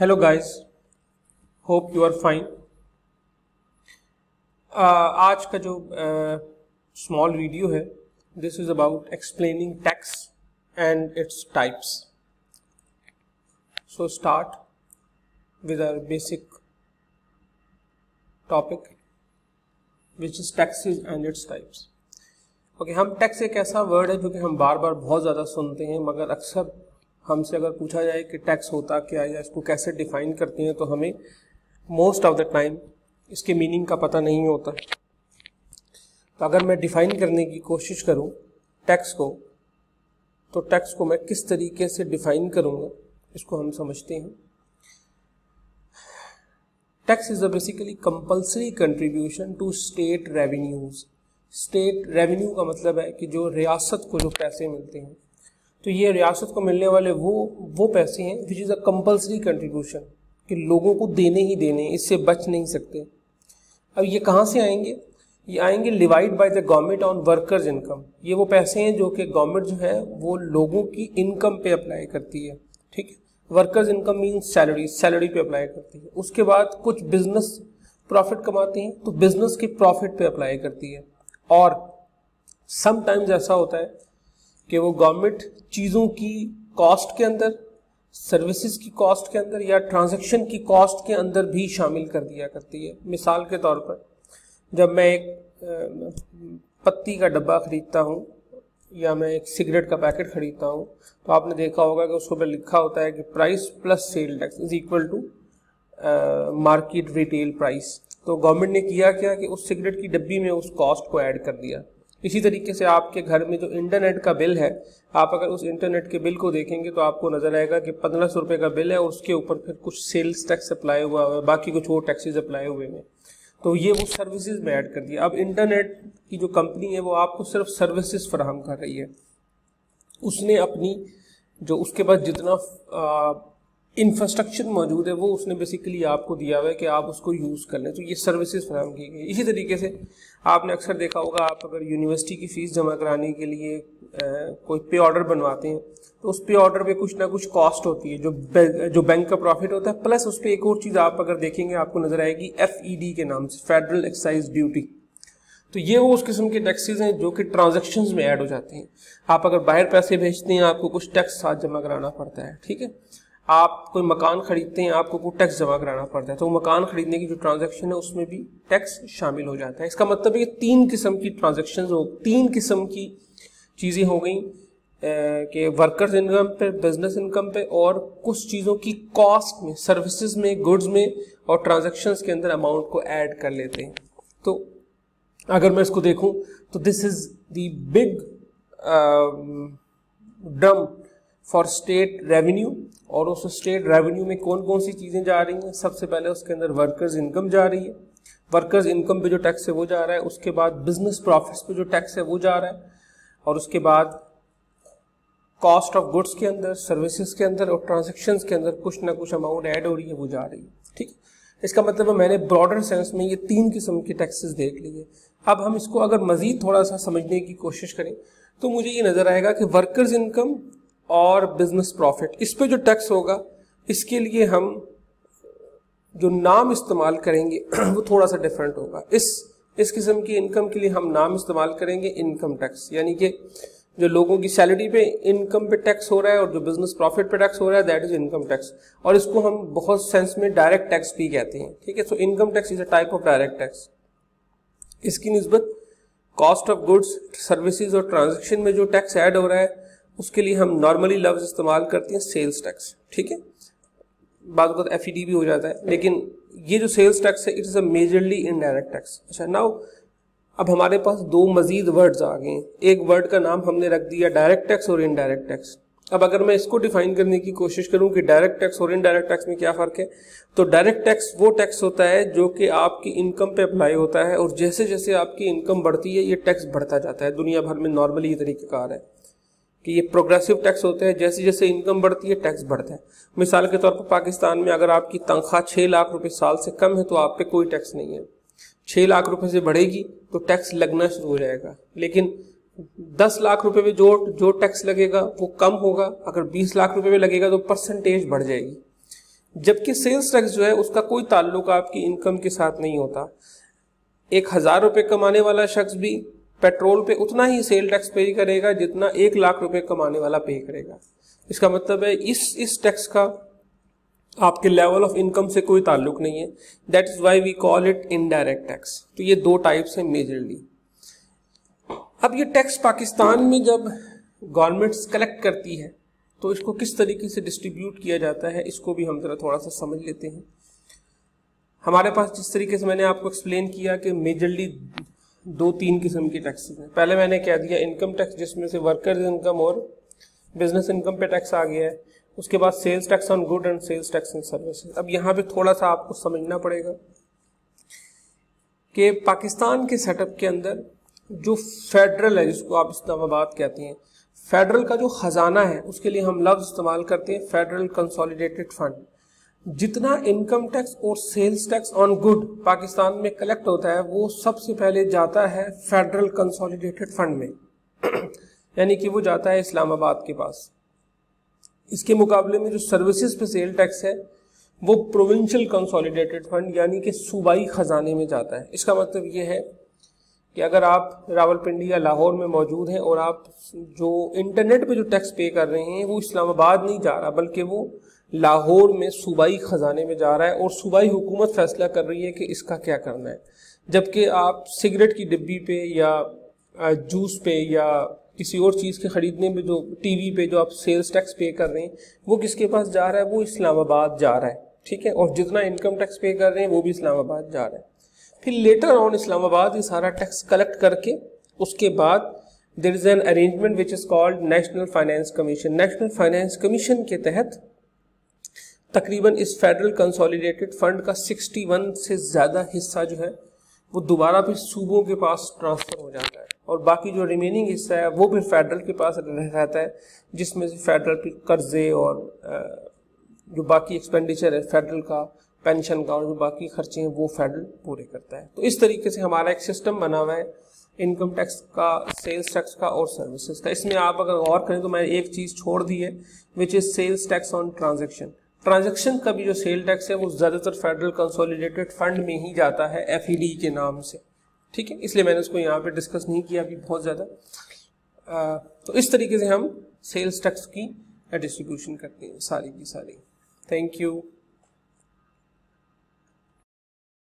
Hello guys, hope you are fine. आज का जो स्मॉल वीडियो है, this is about explaining tax and its types. So start with our basic topic which is taxes and its types. Okay, हम tax एक ऐसा word है जो कि हम बार बार बहुत ज़्यादा सुनते हैं, मगर अक्सर हमसे अगर पूछा जाए कि टैक्स होता क्या है या इसको कैसे डिफाइन करते हैं तो हमें मोस्ट ऑफ द टाइम इसके मीनिंग का पता नहीं होता। तो अगर मैं डिफाइन करने की कोशिश करूं टैक्स को, तो टैक्स को मैं किस तरीके से डिफाइन करूंगा इसको हम समझते हैं। Tax is a basically compulsory contribution to state revenues. State revenue का मतलब है कि जो रियासत को जो पैसे मिलते हैं, तो ये रियासत को मिलने वाले वो पैसे हैं which is a compulsory contribution, कि लोगों को देने ही देने, इससे बच नहीं सकते। अब ये कहाँ से आएंगे? ये आएंगे levied by the government on workers income. ये वो पैसे हैं जो कि गवर्नमेंट जो है वो लोगों की इनकम पे अप्लाई करती है। ठीक है, वर्कर्स इनकम मीन्स सैलरी पे अप्लाई करती है। उसके बाद कुछ बिजनेस प्रॉफिट कमाते हैं तो बिजनेस के प्रॉफिट पे अप्लाई करती है। और समटाइम्स ऐसा होता है कि वो गवर्नमेंट चीज़ों की कॉस्ट के अंदर, सर्विसेज की कॉस्ट के अंदर या ट्रांजैक्शन की कॉस्ट के अंदर भी शामिल कर दिया करती है। मिसाल के तौर पर जब मैं एक पत्ती का डब्बा खरीदता हूँ या मैं एक सिगरेट का पैकेट खरीदता हूँ, तो आपने देखा होगा कि उसके ऊपर लिखा होता है कि price plus sale tax is equal to market retail price. तो गवर्नमेंट ने किया क्या कि उस सिगरेट की डब्बी में उस कॉस्ट को ऐड कर दिया। इसी तरीके से आपके घर में जो इंटरनेट का बिल है, आप अगर उस इंटरनेट के बिल को देखेंगे तो आपको नजर आएगा कि 1500 रुपये का बिल है और उसके ऊपर फिर कुछ सेल्स टैक्स अप्लाई हुआ है, बाकी कुछ और टैक्सेस अप्लाई हुए हैं। तो ये वो सर्विसेज में ऐड कर दिया। अब इंटरनेट की जो कंपनी है वो आपको सिर्फ सर्विसेज फराहम कर रही है। उसने अपनी जो उसके पास जितना इंफ्रास्ट्रक्चर मौजूद है वो उसने बेसिकली आपको दिया हुआ है कि आप उसको यूज़ कर लें। तो ये सर्विसेज फराहम की गई। इसी तरीके से आपने अक्सर देखा होगा, आप अगर यूनिवर्सिटी की फ़ीस जमा कराने के लिए कोई पे ऑर्डर बनवाते हैं तो उस पे ऑर्डर पे कुछ ना कुछ कॉस्ट होती है जो बैंक का प्रॉफिट होता है, प्लस उस पर एक और चीज़ आप अगर देखेंगे आपको नजर आएगी FED के नाम से, फेडरल एक्साइज ड्यूटी। तो ये वो उस किस्म के टैक्सेस हैं जो कि ट्रांजैक्शंस में ऐड हो जाते हैं। आप अगर बाहर पैसे भेजते हैं आपको कुछ टैक्स साथ जमा कराना पड़ता है। ठीक है, आप कोई मकान खरीदते हैं आपको कुछ टैक्स जमा कराना पड़ता है, तो मकान खरीदने की जो ट्रांजैक्शन है उसमें भी टैक्स शामिल हो जाता है। इसका मतलब है कि 3 किस्म की ट्रांजैक्शन 3 किस्म की चीज़ें हो गई कि वर्कर्स इनकम पे, बिजनेस इनकम पे, और कुछ चीज़ों की कॉस्ट में, सर्विसेज में, गुड्स में और ट्रांजैक्शंस के अंदर अमाउंट को ऐड कर लेते हैं। तो अगर मैं इसको देखूं तो this is the big drum for state revenue. और उस स्टेट रेवेन्यू में कौन कौन सी चीज़ें जा रही हैं? सबसे पहले उसके अंदर वर्कर्स इनकम जा रही है, वर्कर्स इनकम पे जो टैक्स है वो जा रहा है। उसके बाद बिजनेस प्रॉफिट्स पे जो टैक्स है वो जा रहा है, और उसके बाद कॉस्ट ऑफ गुड्स के अंदर, सर्विसेज के अंदर और ट्रांजेक्शन्स के अंदर कुछ ना कुछ अमाउंट ऐड हो रही है, वो जा रही है। ठीक है, इसका मतलब है मैंने ब्रॉडर सेंस में ये 3 किस्म के टैक्सेस देख लिए। अब हम इसको अगर मजीद थोड़ा सा समझने की कोशिश करें तो मुझे ये नज़र आएगा कि वर्कर्स इनकम और बिजनेस प्रॉफिट, इस पे जो टैक्स होगा, इसके लिए हम जो नाम इस्तेमाल करेंगे वो थोड़ा सा डिफरेंट होगा। इस किस्म की इनकम के लिए हम नाम इस्तेमाल करेंगे इनकम टैक्स, यानी कि जो लोगों की सैलरी पे इनकम पे टैक्स हो रहा है और जो बिजनेस प्रॉफिट पे टैक्स हो रहा है, दैट इज इनकम टैक्स। और इसको हम बहुत सेंस में डायरेक्ट टैक्स भी कहते हैं। ठीक है, so income tax is a type of direct tax. इसकी निस्बत कॉस्ट ऑफ गुड्स, सर्विसेज और ट्रांजेक्शन में जो टैक्स ऐड हो रहा है उसके लिए हम नॉर्मली लफ्ज इस्तेमाल करते हैं सेल्स टैक्स। ठीक है, बाद में FED भी हो जाता है, लेकिन ये जो सेल्स टैक्स है it is a majorly indirect tax. अच्छा, नाउ अब हमारे पास 2 मजीद वर्ड्स आ गए हैं। एक वर्ड का नाम हमने रख दिया डायरेक्ट टैक्स और इनडायरेक्ट टैक्स। अब अगर मैं इसको डिफाइन करने की कोशिश करूं कि डायरेक्ट टैक्स और इनडायरेक्ट टैक्स में क्या फ़र्क है, तो डायरेक्ट टैक्स वो टैक्स होता है जो कि आपकी इनकम पे अप्लाई होता है, और जैसे जैसे आपकी इनकम बढ़ती है ये टैक्स बढ़ता जाता है। दुनिया भर में नॉर्मली ये तरीक़ाकार है कि ये प्रोग्रेसिव टैक्स होते हैं, जैसे जैसे इनकम बढ़ती है टैक्स बढ़ता है। मिसाल के तौर पर पाकिस्तान में अगर आपकी तनख्वाह 6 लाख रुपए साल से कम है तो आप पे कोई टैक्स नहीं है। 6 लाख रुपए से बढ़ेगी तो टैक्स लगना शुरू हो जाएगा, लेकिन 10 लाख रुपए पे जो टैक्स लगेगा वो कम होगा। अगर 20 लाख रुपए पे लगेगा तो परसेंटेज बढ़ जाएगी। जबकि सेल्स टैक्स जो है उसका कोई ताल्लुक आपकी इनकम के साथ नहीं होता। 1000 रुपये कमाने वाला शख्स भी पेट्रोल पे उतना ही सेल टैक्स पे करेगा जितना 1 लाख रुपए कमाने वाला पे करेगा। इसका मतलब है इस टैक्स का आपके लेवल ऑफ इनकम से कोई ताल्लुक नहीं है। That is why we call it indirect tax. तो ये 2 टाइप्स हैं मेजरली। अब ये टैक्स पाकिस्तान में जब गवर्नमेंट्स कलेक्ट करती है तो इसको किस तरीके से डिस्ट्रीब्यूट किया जाता है, इसको भी हम जरा थोड़ा सा समझ लेते हैं। हमारे पास जिस तरीके से मैंने आपको एक्सप्लेन किया कि मेजरली 2-3 किस्म की टैक्सेस हैं। पहले मैंने कह दिया इनकम टैक्स, जिसमें से वर्कर्स इनकम और बिजनेस इनकम पे टैक्स आ गया है। उसके बाद sales tax on good and sales tax in services. अब यहाँ पे थोड़ा सा आपको समझना पड़ेगा कि पाकिस्तान के सेटअप के अंदर जो फेडरल है, जिसको आप इस्लामाबाद कहते हैं, फेडरल का जो खजाना है उसके लिए हम लफ्ज इस्तेमाल करते हैं फेडरल कंसोलिडेटेड फंड। जितना इनकम टैक्स और sales tax on good Pakistan में कलेक्ट होता है वो सबसे पहले जाता है फेडरल कंसोलिडेटेड फंड में यानी कि वो जाता है इस्लामाबाद के पास। इसके मुकाबले में जो सर्विसेज पे सेल टैक्स है वो प्रोविंशियल कंसोलिडेटेड फंड यानी कि सूबाई खजाने में जाता है। इसका मतलब ये है कि अगर आप रावलपिंडी या लाहौर में मौजूद हैं और आप जो इंटरनेट पे जो टैक्स पे कर रहे हैं वो इस्लामाबाद नहीं जा रहा बल्कि वो लाहौर में सूबाई खजाने में जा रहा है और सूबाई हुकूमत फैसला कर रही है कि इसका क्या करना है। जबकि आप सिगरेट की डिब्बी पे या जूस पे या किसी और चीज़ के ख़रीदने में जो टीवी पे जो आप सेल्स टैक्स पे कर रहे हैं वो किसके पास जा रहा है, वो इस्लामाबाद जा रहा है। ठीक है, और जितना इनकम टैक्स पे कर रहे हैं वो भी इस्लामाबाद जा रहा है। फिर लेटर ऑन इस्लामाबाद ये सारा टैक्स कलेक्ट करके उसके बाद there is an arrangement which is called national finance commission. National finance commission के तहत तकरीबन इस फेडरल कंसोलिडेटेड फंड का 61 से ज़्यादा हिस्सा जो है वो दोबारा फिर सूबों के पास ट्रांसफ़र हो जाता है और बाकी जो रिमेनिंग हिस्सा है वो फिर फेडरल के पास रहता है, जिसमें से फेडरल कर्जे और जो बाकी एक्सपेंडिचर है फेडरल का, पेंशन का और जो बाकी खर्चे हैं वो फेडरल पूरे करता है। तो इस तरीके से हमारा एक सिस्टम बना हुआ है इनकम टैक्स का, सेल्स टैक्स का और सर्विसेज का। इसमें आप अगर गौर करें तो मैंने एक चीज़ छोड़ दी है which is sales tax on transaction का भी जो सेल टैक्स है वो ज़्यादातर फेडरल कंसोलिडेटेड फंड में ही जाता है FED के नाम से। ठीक है, इसलिए मैंने उसको यहाँ पे डिस्कस नहीं किया अभी बहुत ज़्यादा। तो इस तरीके से हम सेल्स टैक्स की डिस्ट्रीब्यूशन करते हैं सारी की सारी। Thank you.